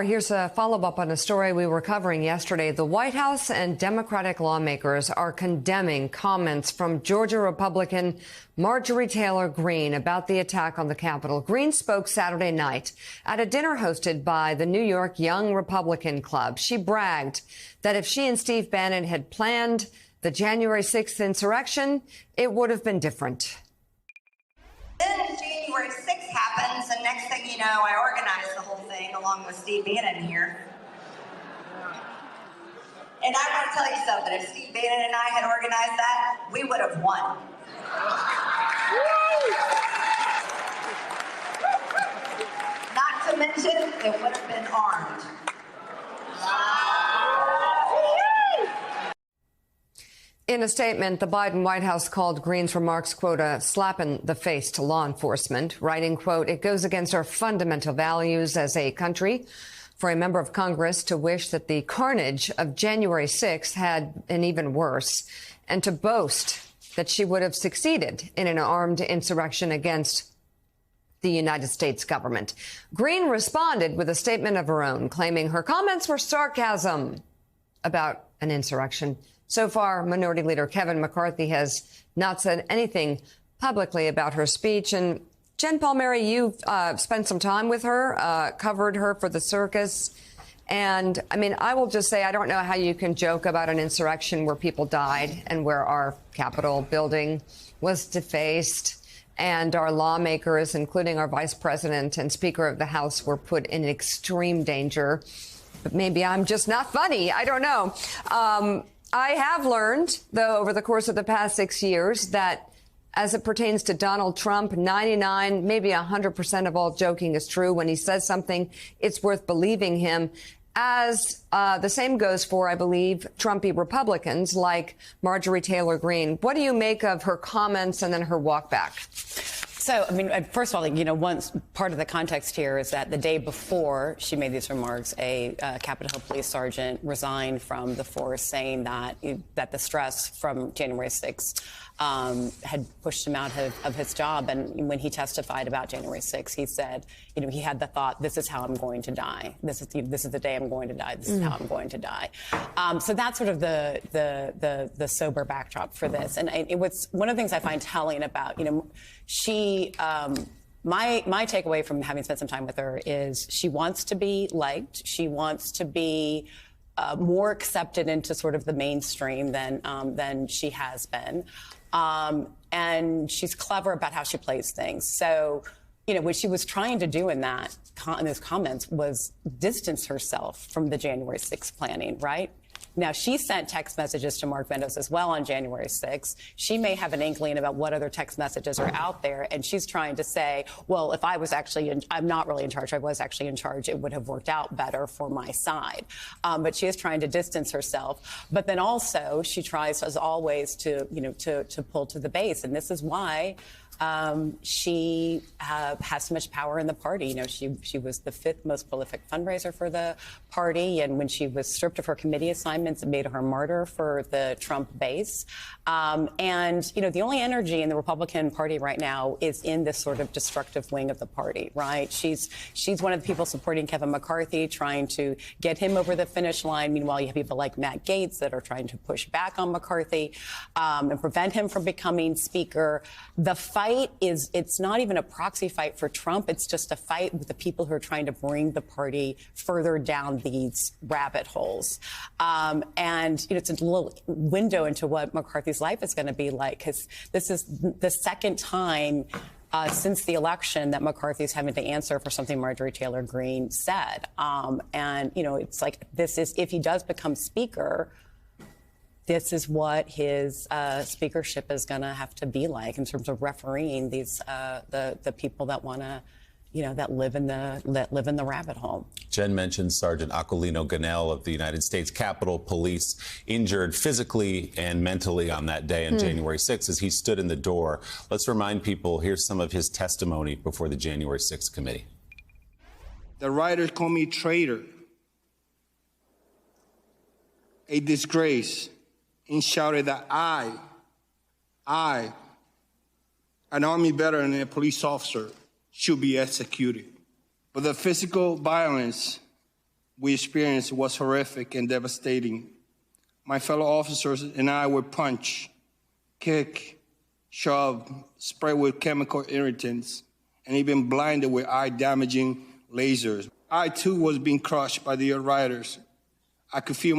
Here's a follow-up on a story we were covering yesterday. The White House and Democratic lawmakers are condemning comments from Georgia Republican Marjorie Taylor Greene about the attack on the Capitol. Greene spoke Saturday night at a dinner hosted by the New York Young Republican Club. She bragged that if she and Steve Bannon had planned the January 6th insurrection, it would have been different. Then January 6th happens, and next thing you know, I organized the whole thing along with Steve Bannon here. And I want to tell you something, if Steve Bannon and I had organized that, we would have won. Not to mention, it would have been armed. In a statement, the Biden White House called Greene's remarks, quote, a slap in the face to law enforcement, writing, quote, it goes against our fundamental values as a country for a member of Congress to wish that the carnage of January 6th had been even worse, and to boast that she would have succeeded in an armed insurrection against the United States government. Greene responded with a statement of her own, claiming her comments were sarcasm about an insurrection. So far, Minority Leader Kevin McCarthy has not said anything publicly about her speech. And Jen Palmieri, you've spent some time with her, covered her for the circus. And I mean, I will just say, I don't know how you can joke about an insurrection where people died and where our Capitol building was defaced and our lawmakers, including our vice president and Speaker of the House, were put in extreme danger. But maybe I'm just not funny. I don't know. I have learned, though, over the course of the past 6 years that as it pertains to Donald Trump, 99, maybe 100% of all joking is true. When he says something, it's worth believing him. As the same goes for, I believe, Trumpy Republicans like Marjorie Taylor Greene. What do you make of her comments and then her walk back? So, I mean, first of all, you know, one part of the context here is that the day before she made these remarks, a Capitol Hill police sergeant resigned from the force, saying that the stress from January 6th had pushed him out of his job. And when he testified about January 6th, he said, you know, he had the thought, this is how I'm going to die. This is the day I'm going to die. This is how I'm going to die. So that's sort of the sober backdrop for this. And it was one of the things I find telling about, you know, she, my takeaway from having spent some time with her is she wants to be liked. She wants to be more accepted into sort of the mainstream than she has been. And she's clever about how she plays things. So, you know, what she was trying to do in those comments was distance herself from the January 6th planning, right? Now, she sent text messages to Mark Meadows as well on January 6th. She may have an inkling about what other text messages are out there, and she's trying to say, well, if I was actually I'm not really in charge, I was actually in charge, it would have worked out better for my side. But she is trying to distance herself. But then also, she tries, as always, to, you know, to pull to the base. And this is why she has so much power in the party. You know, she was the 5th most prolific fundraiser for the party, and when she was stripped of her committee assignments, it made her a martyr for the Trump base. And you know, the only energy in the Republican Party right now is in this sort of destructive wing of the party, right? She's one of the people supporting Kevin McCarthy, trying to get him over the finish line. Meanwhile, you have people like Matt Gaetz that are trying to push back on McCarthy and prevent him from becoming Speaker. The fight it's not even a proxy fight for Trump. It's just a fight with the people who are trying to bring the party further down these rabbit holes. And, you know, it's a little window into what McCarthy's life is going to be like, because this is the second time since the election that McCarthy's having to answer for something Marjorie Taylor Greene said. And, you know, it's like, this is, if he does become Speaker, this is what his speakership is going to have to be like in terms of refereeing these the people that want to, you know, that live in the rabbit hole. Jen mentioned Sergeant Aquilino Ganell of the United States Capitol Police injured physically and mentally on that day on January 6th as he stood in the door. Let's remind people, here's some of his testimony before the January 6th committee. The writers call me traitor, a disgrace, and shouted that I, an Army veteran and a police officer, should be executed. But the physical violence we experienced was horrific and devastating. My fellow officers and I were punched, kicked, shoved, sprayed with chemical irritants, and even blinded with eye-damaging lasers. I, too, was being crushed by the riders. I could feel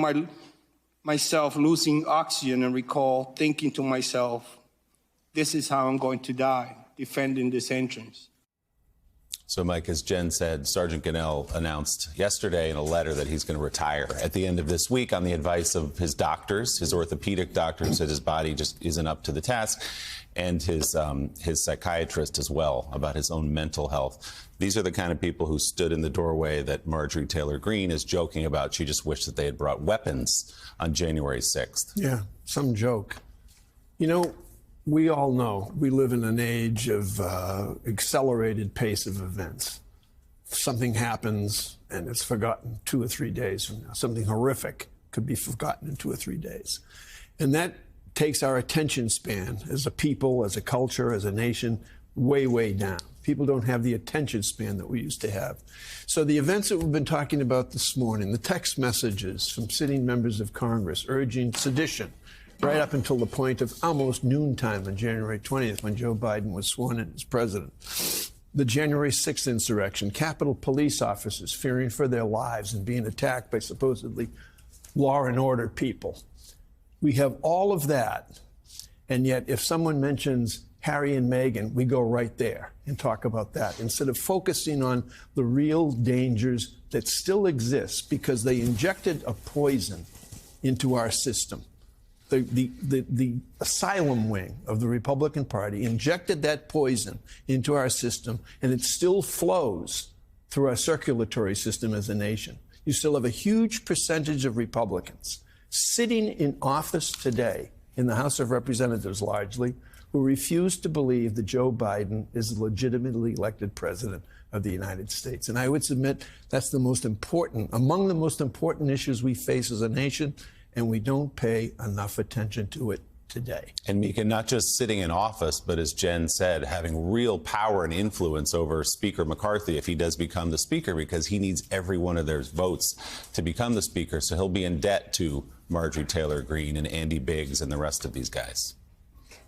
myself losing oxygen and recall thinking to myself, this is how I'm going to die, defending this entrance. So, Mike, as Jen said, Sergeant Gonell announced yesterday in a letter that he's going to retire at the end of this week on the advice of his doctors, his orthopedic doctor said his body just isn't up to the task, and his psychiatrist as well about his own mental health. These are the kind of people who stood in the doorway that Marjorie Taylor Greene is joking about. She just wished that they had brought weapons on January 6th. Yeah, some joke. You know, we all know we live in an age of accelerated pace of events. Something happens and it's forgotten 2 or 3 days from now. Something horrific could be forgotten in 2 or 3 days. And that takes our attention span as a people, as a culture, as a nation, way, way down. People don't have the attention span that we used to have. So the events that we've been talking about this morning, the text messages from sitting members of Congress urging sedition, right up until the point of almost noontime on January 20th when Joe Biden was sworn in as president. The January 6th insurrection, Capitol Police officers fearing for their lives and being attacked by supposedly law and order people. We have all of that, and yet if someone mentions Harry and Meghan, we go right there and talk about that instead of focusing on the real dangers that still exist because they injected a poison into our system. The asylum wing of the Republican Party injected that poison into our system, and it still flows through our circulatory system as a nation. You still have a huge percentage of Republicans sitting in office today, in the House of Representatives largely, who refuse to believe that Joe Biden is the legitimately elected president of the United States. And I would submit that's the most important, among the most important issues we face as a nation, and we don't pay enough attention to it today. And Mika, not just sitting in office, but as Jen said, having real power and influence over Speaker McCarthy if he does become the speaker, because he needs every one of their votes to become the speaker. So he'll be in debt to Marjorie Taylor Greene and Andy Biggs and the rest of these guys.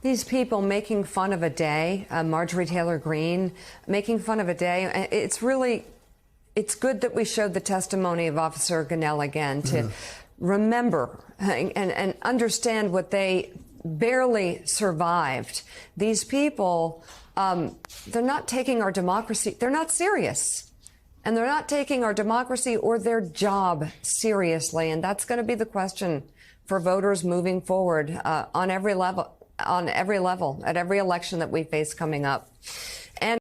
These people making fun of a day, Marjorie Taylor Greene making fun of a day, it's good that we showed the testimony of Officer Gonell again to remember and understand what they barely survived. These people, they're not taking our democracy, they're not serious. And they're not taking our democracy or their job seriously. And that's going to be the question for voters moving forward on every level, at every election that we face coming up. And